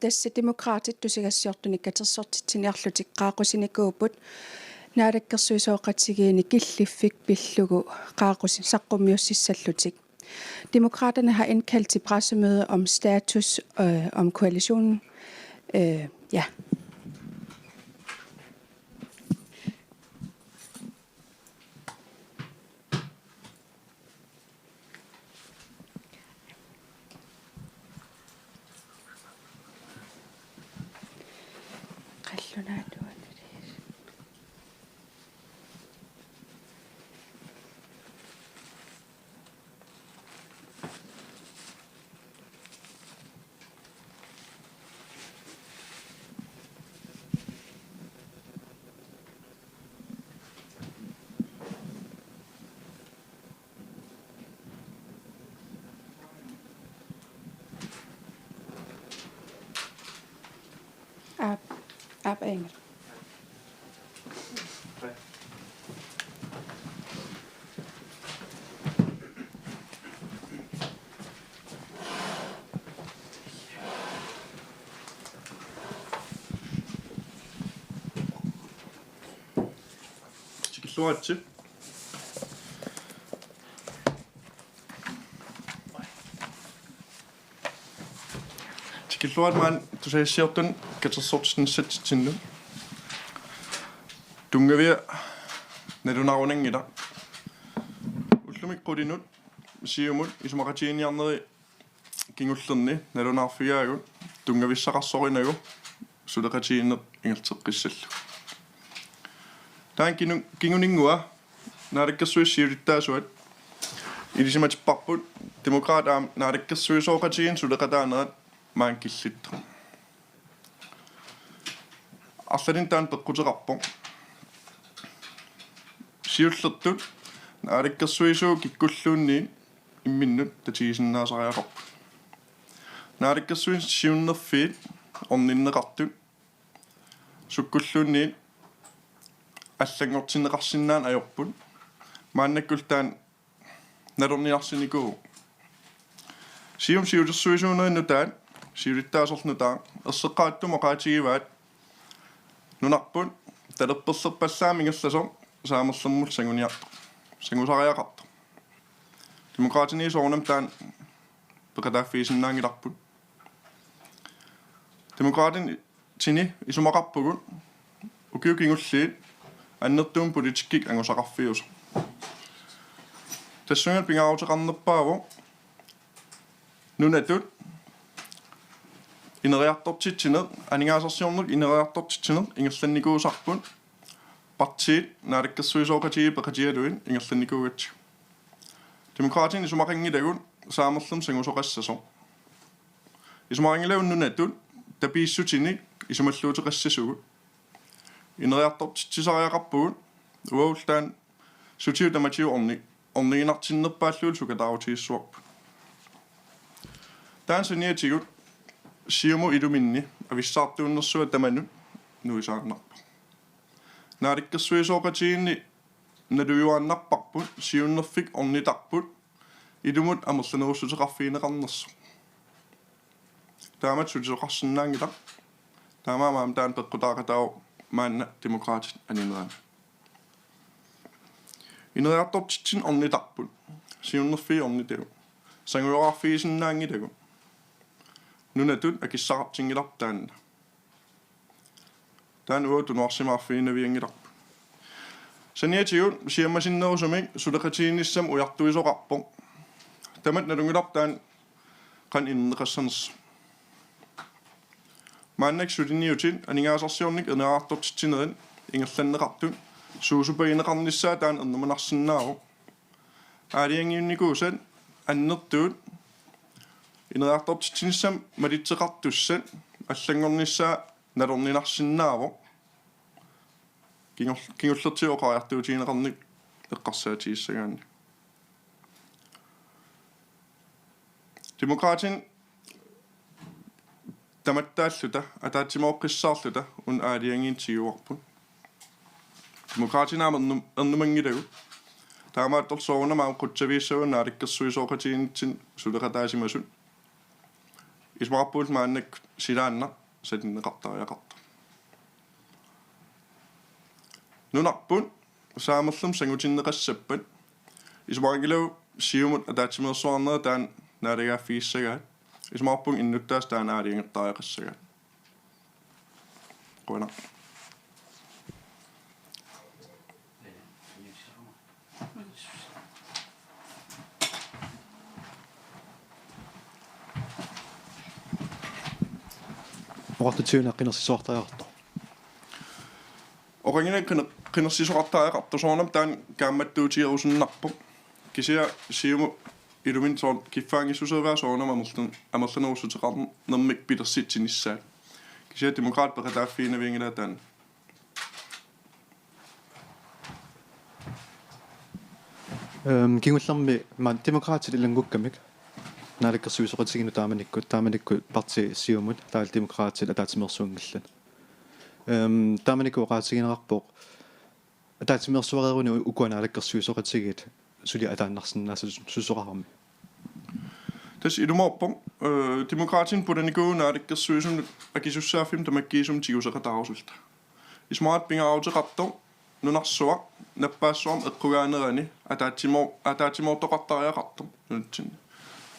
Tässä demokraatit tusigassiortuni katersortitsiniarlutik qaaqusinikkuput naalakkersuisooqatigiini killiffik pillugu qaaqusin saqqummiussissallutik. Demokraterne har indkaldt til pressemøde om status om koalitionen. Ja. Ab engel. Çıkışlıvatçı. Çıkışlıvatman tusaisiortun katersortsinissatsinnu. Tungavia nadunarunangila. Ullumikqulinut siumut isumaqatiiniarneri kingullerni nadunarfigaagut tungavissaqarsorinagu suleqatiinneq ingerteqqissallu. Taan kinguningua naalakkersuissiulittaasuat ilisimatipparput demokraataam naalakkersuisooqatigin suleqataanerat maankillittu. Arlalin taan peqquteqarpo siullertut naalakkersuisuu kikkulluunniin imminnut tatigisinnaasariaqarpu. Naalakkersuin siunnerfiit orninneqartut sukkulluunniin аллангортинеқарсинаан ajorput мааннаккултаан налорниарсиникуу siulersuisuunerиннутаат siulittaасорнутаа ерсеққааттума qaатигиваат нунарпут талерперсерпаллаамингерласо saamерлэрмул сангуниарту сангусариақарту демократини соорнам таан пекатааффиисиннаангиларпут демократин тини исумақарпугут укиукингуллиит аннертуун политиккик ангусақарфиус тассунгат пингаавутеқарнерпааву нунатут инериартортитсинеқ анигаасарсиорнук инериартортитсинеқ ингерланникуусарпут партиит наалаккерсуисоокатиги пекатигалуин ингерланникуугатсиг демократин исумақингилагут saamерлэрм сангусоқассасо исумақингилагун нунатут тапииссутиник исумаллуутеқассасугут инериартортитсисариақарпугут уаултаан сутиу таматиу орнигинартиннерпааллуул сукатаарутигиссуарпу таан суниатигут сиуму илуминни ависсаартууннэрсуа таманут нуисаарнарпу нааликкерсуисоокатигинни налуюааннарпарпут сиуннерфик орнитарпут илумут амерланеруссутеқарфиинеқарнерсу таамат сутеқарсинаангила таамаамаам таан пеққутаақатаау маанна демократит анинераа инериартортитсин орнитарпут сиуннерфи орнитагу сангуарфиисиннаангилагу нунатут акиссақартингилар таанна таан уутунуарсимаарфиинавиангиларпу саниатигут сиаммасиннерусумик сулеқатиинниссам уяртуисоқарпо тамат налунгилар таан қан иннеқассанерс мааннак сулиниутит анигаасарсиорник энераартортитсинерин ингерланнеқартут суусупагинеқарниссаа таан эрнуманарсинааву аалиангиунникуусат аннертуут инераартортитсиниссам малитсеқартуссат аллангорниссаа налорнинарсинааву кингуллертиоқариартуутигинеқарник эққарсаатигиссагаани демократин таматтааллута атаатсимооққиссаарлута ун аалиангин тигуарпут демократинаама эрнумангилагу таамааттор соорнамаа қутсавииссавун нааликкерсуисооқатигинитсин сулеқатаасимасут исмаарпуут мааннак силаанна сатиннеқартариақарта нунарпут саамерлум сангутиннеқассаппат исмааргилау сиумут атаатсимерсуарнера таан наалигаффигиссагаат исмаарпун иннуттаас таан аалиангертариақассагаат қуна Oqartutiuna qinерсисуартариарто. Oqangina qinерсисуартариақарто соорнам таан каамматтуутиерусуннарпо кисиа сиуму илумин соон киффаангиссусерваа соорнам амерланерусутеқарн нермик питерситсиниссаа кисиа демокраат пеқатааффиинавингила таан Kingullermi maan demokraatit ilangukkamik naalakkersuisoqatiginu taamanikku parti siumut taal demokraatit ataatimersuungallan taamanikku oqaatiginerarpoq ataatimersuareeruni ukuanaalakkersuisoqatigit suli ataannarsinnaasa susoqarami tas ilumorpom demokraatin pudanikuun naalakkersuisun akisussaaffim tamakkiisum tiguseqataarusulta ismaat pingaarauteqartor nunarsuaq наппаассуарм эққугаанерани атаатимоортоқартариақартум нутсин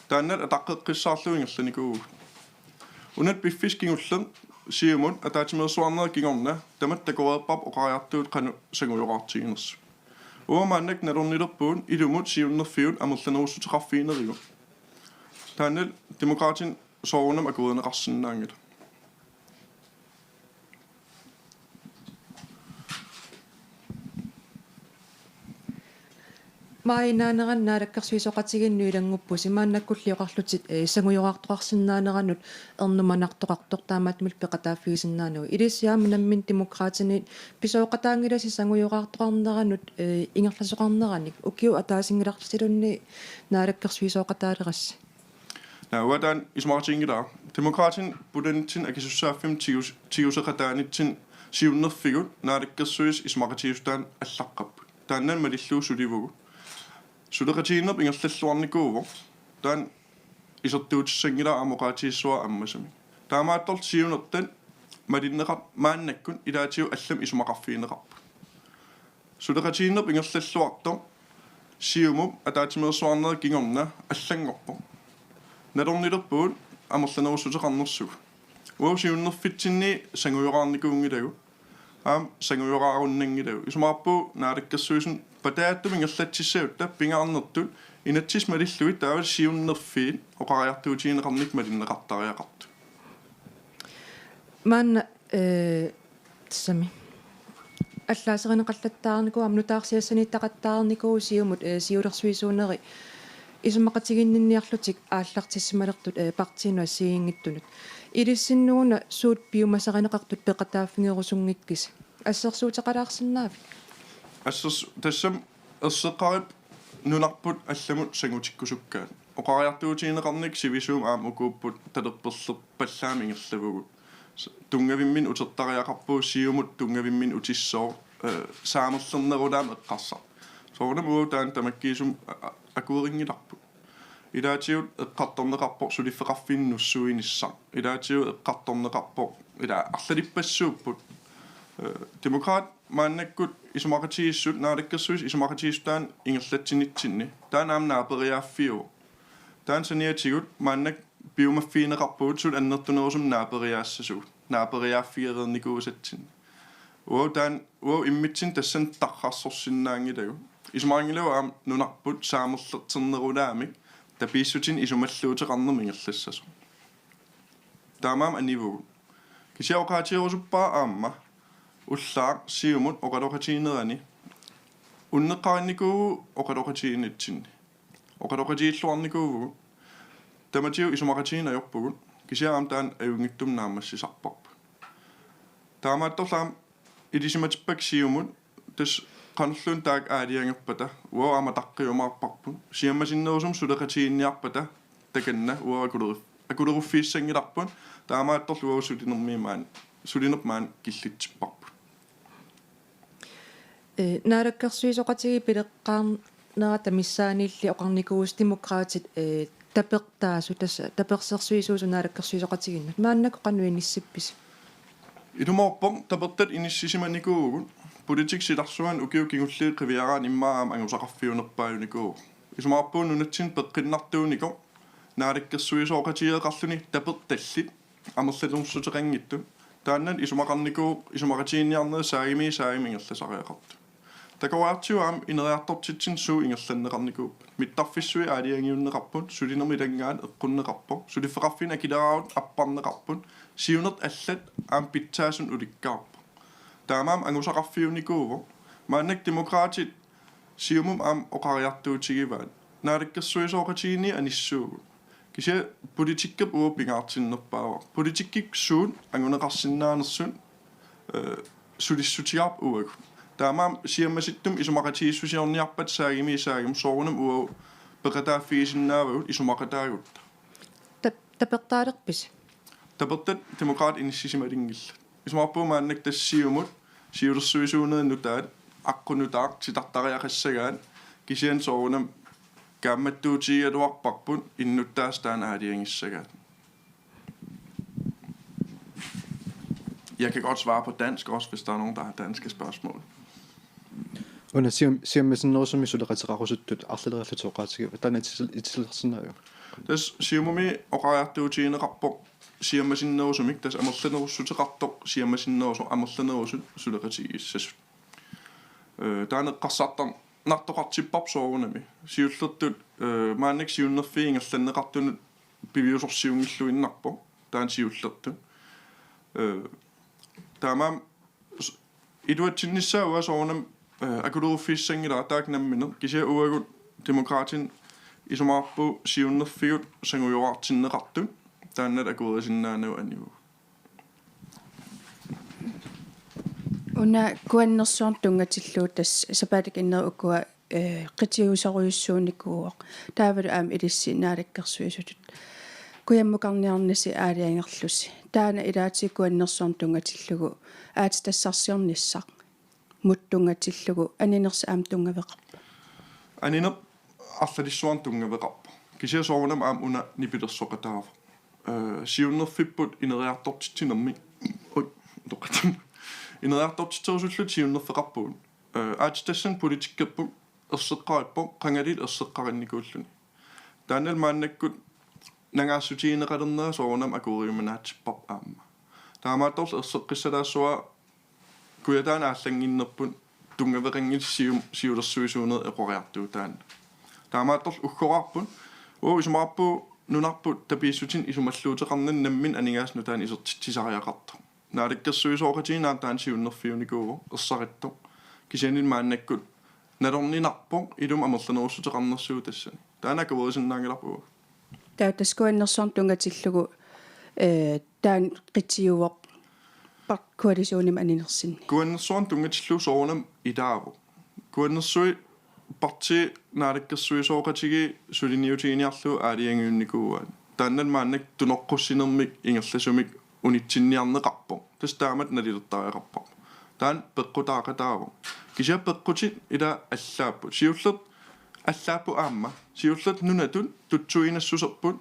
тааннат атаққеққиссаарлуингерланикуу унат пиффискингуллер сиумун атаатимерсуарнера кигорна тамат такореерпап оқариартуут қану сагуйоқартигинерсу уамааннак налорнилерпуун илумут сиуннерфиун амерланерусутеқарфиинеригу тааннат демократин соорунам акуернеқарсинаангила Mainaaneraanaalakkersuisoqatigинну илангуппуси мааннаккуллиоқарлутит сангуйоқартоқарсиннаанеранут эрнуманартоқартор таамаатмил пеқатааффигисиннаануи илиссиаама наммин демократини писооқатаангиласи сангуйоқартоқарнеранут ингерласоқарнераник укиу атаасингиларлутилунни наалаккерсуисооқатаалерасси науадан исмартингила демократин пудантин акисуссааффим тигусеқатаанитсин сиуннерфигут наалаккерсуис исмартиустаан аллаққаппут тааннан малиллуусуливугу сулеқатигиннерп ингерллуарникуувор таан исертуутиссангила амоқаатииссуа аммасами таамаатторл сиунертан малиннеқар мааннаккун илаатиу аллам исумақарфиинеқарпу сулеқатигиннерп ингерллуартор сиумуп атаатимерсуарнера кигорна аллангорпо налорнилерпуут амерланерусутеқарнерсуг уау сиуннерфитсинни сангуйоқарникуунгилагу аам сангуйоқаруннангилагу исумаарпу наалаккерсуисун патааттум ингерлатсиссаутта пингаарнертут инатсис малиллуит таавал сиуннерфиит оқариартуутигинеқарник малиннеқартариақарту маанна тсами аллаасеринеқаллаттаарнику амнутаарсиассаниттақаттаарнику сиумут сиулерсуисуунери исумақатигиннинниарлутик ааллартиссималертут партиинуа сиингиттунут илиссиннууна суут пиумасаринеқартут пеқатааффингерусунгиккис ассерсуутеқалаарсинаави ассерс тассам ерсеққарип нунарпут алламут сангутиккусуккаат оқариартуутигинеқарник сивисуум аама укууппут талерперлер паллаамингерлавугут тунгавиммин утертариақарпуу сиумут тунгавиммин утиссоо саамерлернерулаам эққарсар соорнам уутаан тамаккиисум акуерингиларпут илаатиут эққарторнеқарпор сулиффеқарфиннуссуинissar илаатиут эққарторнеқарпор ила арлалиппассууппут демокраат мааннаккут исумақатигиссут наалаккерсуис исумақатигистаан ингерлатсинитсинни таан аамнаапериааффиу таан саниатигут мааннак биумаффиинеқарпуут сул аннертунерусум наапериаассасуут наапериааффиерерникуусатсин уау таан уау иммитсин тассан таррарсорсиннаангилагу исумаангилау аам нунарпут саамерлертернерулаамик тапииссутин исумаллуутеқарнерми ингерлассасу таамаам анивугу кисиаоқаатиерусуппаа аама уллаақ сиумут оқалоқатигинерани уннеққаринникуу оқалоқатигинитсинни оқалоқатигиллуарникуувгу таматиу исумақатигинайорпугут кисиаам таан аюнгиттум наамассисарпарпу таамаатторлаам илисиматиппак сиумут тас qanulluun taak aaliangерпата уаама таққиумаарпарпут сиаммасиннерусум сулеқатигинниарпата таканна уакулериф акулерuffiissангиларпун таамаатторлугу сулинермаан киллитсиппарпут наалаккерсуисоқатиги пилеққарнерата миссааниилли оқарникуус демократит таперtaасу тасса таперсерсуисуусу наалаккерсуисоқатигиннут мааннако қануиниссиппис илумоорпом тапертат иниссисиманикуугут политик силарсуан укиу кигуллии қивиараан иммааам ангусақарфиунерпааюникуу исумаарпуун нунатсин пеққиннартуунико наалаккерсуисоқатиеқарлуни таперталлит амерлалунсутеқангитту тааннат исумақарникуу исумақатиинниарнери саагимингерласариақарту такоаартиуам инериартортитсин суу ингерланнеқарникуу миттарфиссуи аалиангиуннеқарпут сулинерми тангаат эққуннеқарпо сулиффеқарфин акилераавут аппарнеқарпут сиунерт аллат аам питсаасун уликкаарпо таамаам ангусақарфиуникууво мааннак демократит сиумум аам оқариартуутигиваат наалаккерсуисоқатиини аниссуугу кися политиккап уа пингаартиннерпаава политиккик суун ангунеқарсиннаанерсун сулиссутиарп уагу таамаам сиаммаситтум исумақатииссусиорниарпат саагим соорунам уа пеқатааффигисиннаавагут исумақатаагутта тапертаалерпис тапертат демократ иниссисималингилла исумаарпуумааннак тассиумут сиулерсуисуунернутаат аққунутаақ титартариақассагаат кисиан соорунам камматтуутигиалуарпарпут иннуттаас таана аалиангиссагаат. Jeg kan godt svare på dansk også, hvis der er nogen, der har danske spørgsmål. Una siammasinnerusumi suleqatiqarusuttut арлалераллутоqaatigiva taana itisillersinnaaju Tas siumumi oqariartuutiineqarpoq siammasinnerusumik tas amerlanerussutiqartoq siammasinnerusu amerlanerusut suleqatigiissasut. Taaneqqarsartar nartoqartipparp soorunami siullertut maannak siunnerfiingerlanneqartunut piviusorsiungilluinnarpo taan siullertut taamaam iduatsinnissaua soorunam акулерuffiissангила таакнамминер кися уагут демократин исумаарпу сиуннерфигут сангуйоартиннеқартут тааннат акуерисиннаанау аниу уна куаннерсуар тунгатиллуу тас сапаатик иннер уккуа qitiusariussuunikkuuq taavalu aam ilissi naalakkersuisutut kuyammukarniarnasi aaliangerlussi taana ilaati kuannersuar tungatillugu aati tassarsiornissaq muttungatillugu aninersa aam tungaveqarpa aniner арлалиссуар тунгавеқарпа кися соорунам аам уна нипилерсоқатаава сиуннерфиппут инериартортитсинерми тоқатам инериартортитсерусуллут сиуннерфеқарпугут аатстассан политиккаппу ерсеққариппо қангалит ерсеққаринникууллуни таанал мааннаккут нангаассутиинеқалернера соорунам акуриуманаатсиппар аама таамаатторл ерсеққиссалаассуа куятаан ааллангиннерпут тунгавеқангил сиулерсуисуунер эқориартуу таана таамаатторл уггораарпут исумаарпу нунарпут тапииссутин исумаллуутеқарнан наммин анигаасну таан исертитсисариақарто наалаккерсуисоқатиинаа таан сиуннерфиуникууго ерсаритто кисианин мааннаккут налорнинарпо илум амерланеруссутеқарнерсуу тассани таана каверисиннаангиларпуга таатаскуаннерсуар тунгатиллугу таан qitiuvoq part koalitionim aninersinni куаннерсуан тунгатиллуу соорунам илааву куаннерсуи parti naalekkерсуисоқатиги сулиниутигиниарлу аалиангиунникууаат тааннал мааннак тунеққуссинермик ингерласумик унитсинниарнеқарпо тас таамат налилертариақарпа таан пеққутаақатааву кися пеққутит ила аллааппут сиуллерт аллааппу аама сиуллерт нунатут тутсуинассусерпут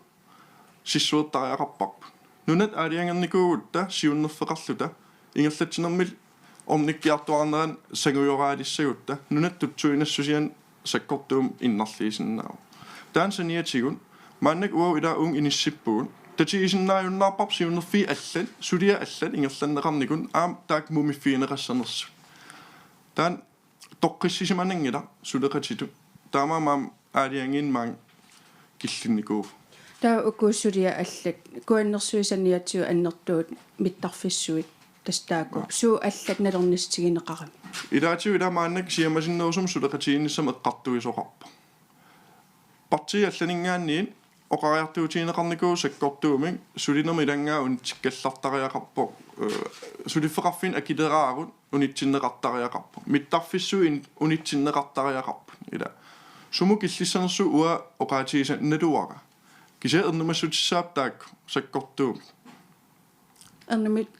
сиссуертариақарпарпут нунат аалиангерникуугутта сиуннерфеқарлута ингерлатсинермил орниккиартуарнеран сангуйораалиссагутта нунат тутсуинассусиан саккортуум иннарлиисиннаава таан саниатигун мааннак уау ила ун иниссиппугун татигисиннааюннаарпар сиуннерфи аллат сулиа аллат ингерланнеқарникун аам таак мумиффиинеқассанерсу таан тоққиссисиманангила сулеқатиту таамаамаам аалиангин маан киллинникуу таа укууссулиа аллат куаннерсуисаниатсуу аннертуут миттарфиссуит тастааку суу аллат налернистигинеқарам илаатиу иламааннак сиамасиннерусум сулеқатиинниссам эққартуисоқарпа парти алланингаанниин оқариартуутиинеқарникуу саккортуумик сулинерми илангаа унтиккаллартариақарпо сулиффеқарфин акилераарут унитсиннеқартариақарпо миттарфиссуин унитсиннеқартариақарпу ила суму киллиссанерсу уа оқаатигиса налуара Kise ernumassutissaapp taak sakkortuum.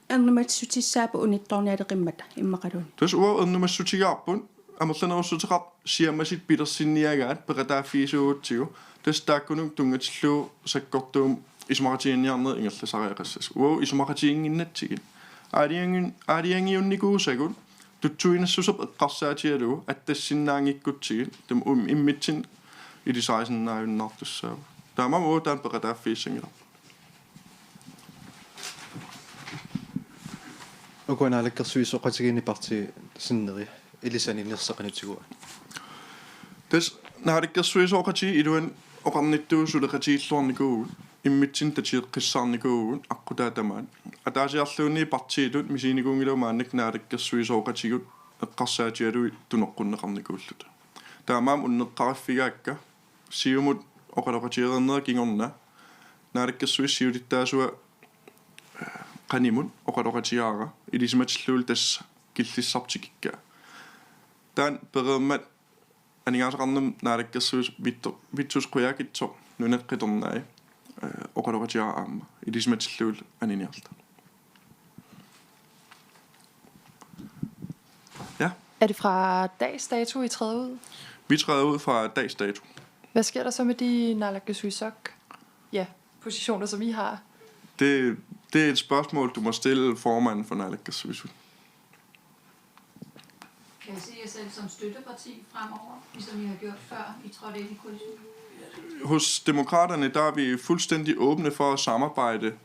Ernumatsutissaapu unittornialeqimmata immaqaluni. Tus uo ernumassutigaarpun amerlanerussuteqart siammasit pilersinniagaat peqataaffiisuutsigu tas taakkunung tungatillu sakkortuum isumaqatiinniarner ingerlasariaqassas. Uo isumaqatiinginnatsikin. Aadiangiunnikuusagun tutsuinassusep eqqarsaatialugu attassinnaangikkutsikin tum immitsin ilisaisennaajunnaartussaa. Taamam uutaan peqataaffiissangila. Ukunaalakkersuisoqatigiini parti sinneri ilisaninnerseqanutsigua. Tas naalikkersuisoqati iluan oqarnittuusuleqatiilluarnikuugut immitsin tatieqqissaarnikuugut aqutaatamaat ataasiarluunni partiilut misiinikuungilumaannak naalikkersuisoqatigut eqqarsaatialui tunoqqunneqarnikuullut. Taamaam unneqqariffigaakka siumut oqaloqatiернера kingorna naalikkersuissiulittaasua qanimun oqaloqatiaara ilisimatilluul tassa killissartikikka taan pereemmat aningaasaqarnum naalikkersuis vitsus quyaakitsoq nuneqqitornaai oqaloqatiara aamma ilisimatilluul aniniarta. Ja. Er det fra dags dato, I træder ud? Vi træder ud fra dags dato. Hvad sker der så med de naalakkersuisoq positioner, som I har? Det er et spørgsmål, du må stille formanden for naalakkersuisut. Kan I se jer selv som støtteparti fremover, ligesom I har gjort før I trådte ind i koalitionen? Hos demokraterne, der er vi fuldstændig åbne for at samarbejde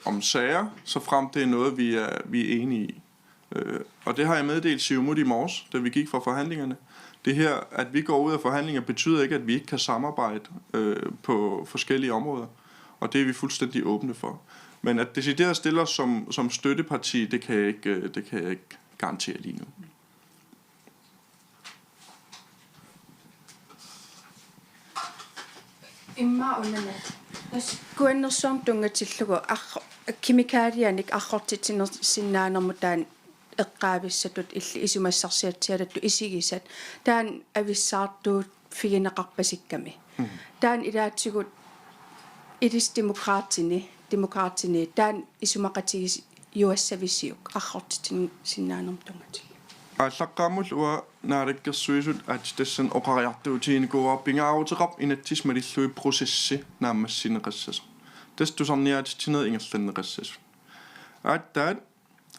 om sager, så frem det er noget, vi er enige i. Og det har jeg meddelt Siumut i morges, da vi gik fra forhandlingerne. Det her, at vi går ud af forhandlinger, betyder ikke, at vi ikke kan samarbejde på forskellige områder. Og det er vi fuldstændig åbne for. Men at decideret stille os som støtteparti, det kan jeg ikke garantere lige nu. Imma unana. Kuannersoom tungatillugu kimikaalianik arrortitsinnersinnaanermutaan eqqaavissatut illi isumassarsiatsialattu isigisat taan avissaartuut figineqarpasikkami taan ilaatsigut demokraatini taan isumaqatigis juassavisiuk arrortitsinnaanермутунгаtil Аассаққааммул уа нааlikkersuisut at tassan oqariartuutiinikuuar pingaarutеқарп inattismalillui processi naammassineqassasa tastusarniaatitsineret ingerlanneqassasut aattaat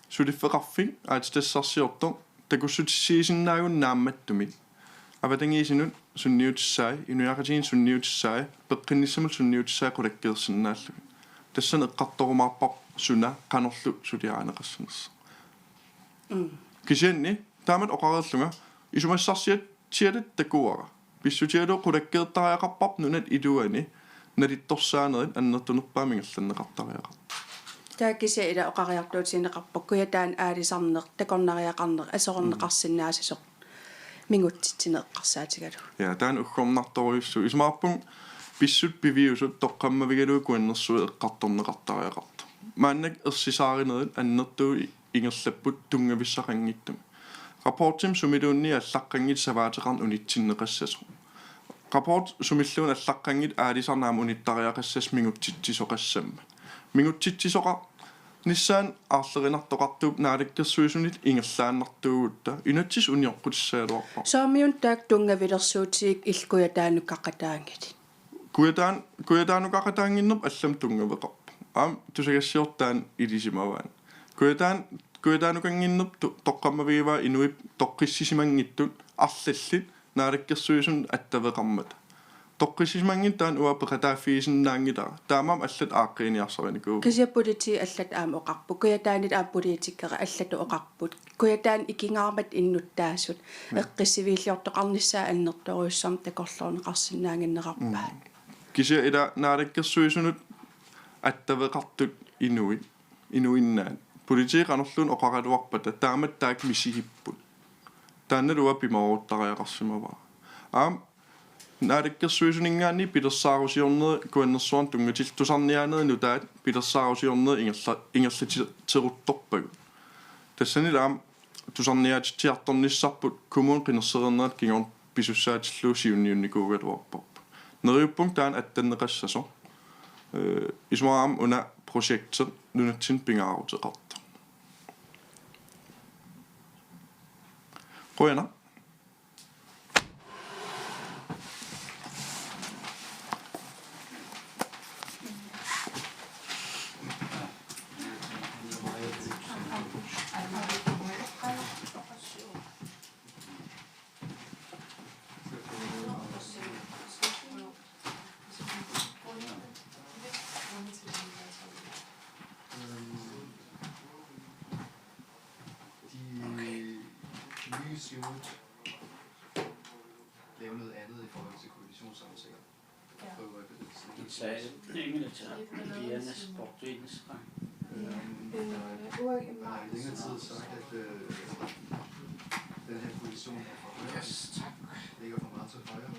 suliffeqarfik aat tassarsiortor takussutissiisinnaajun naammattumit avatangiisinut sunniutissai inuaqatiin sunniutissai peqqinnissamul sunniutissai qulakkeersinnaallu tassan eqqartorumaarpar suna qanorlu suliaaneqassanersa kisianni taamat oqarerlunga isumassarsiat tialat takuara pissutialu qulakkeertariaqarpap nunat iluani nalittorsaanerit annertunerpaamingerlanneqartariaqar taakisia ila oqariartuutineqarpakku ja taan aalisarneq takornariaqarneq asornerqarsinnaasisoq mingutsitsineqqarsaatigalu ja taan uggornartoriussu isumaarpun pissut piviusut toqqammavigalu kuannersuit eqqartorneqartariaqart maannak ersisaarinerit annertuu ingerlapput tungavissaqanngittum rapportim sumiluunni allaqqanngit savaateqarn unitsinneqassas rapport sumilluun allaqqanngit aalisarnaam unittariaqassas mingutsitsisoqassamma mingutsitsisoqa nissaan aarlerinartoqartuup naalikkersuisunit ingerlaannartuugutta inatsis uniorqutissaaluarpa soamiun taak tungavilersuutiik ilkuja taanukkaqataangit kujataanuqaqataanginnerp allam tungaveqarpa aam tusagassiortaan ilisimavaan kujataanukanginnerp toqqammaviivaa inuip toqqissisimangittut arlallit naalikkersuisun attaveqarmat toqqissisimanngit taan uа peqataaffiisinnaangitara taamam allat aaqqiiniarsaranikuup kisiapuliti allat aam oqarpu kujataanit aam politikkera allatu oqarput kujataan ikingaamat innuttaasut eqqisiviilliortoqarnissaa annertoruussam takorlorneqarsinnaanginnerarpaa kisia ila naalikkersuisunut attaveqartut inuinnaan politiiqanerluun oqaraluarpata taamat taak misihipput taannalua pimaruuttariaqarsimavaa aam naalikkersuisuningaanni pilersaarusiorneret kuannersuarn tungatil tusarniaanerinu taat pilersaarusiorneret ingerlatiteruttorpagu tassanil aam tusarniaatitiartornissarput kumuun qinerserernerat kingorn pisussaatillu siunniunnikuugaluarparpa neriuppunkt taan attanneqassaso Ismoam under projektet nu tinpingaarutiqarta. Røyna. Nye Siumut lave noget andet i forhold til koalitionssamtaler. Prøver at Saya ingin Vienna sportvidenskap. Man har i længere tid sagt, at den her koalition er for højre, ligger for meget til højre.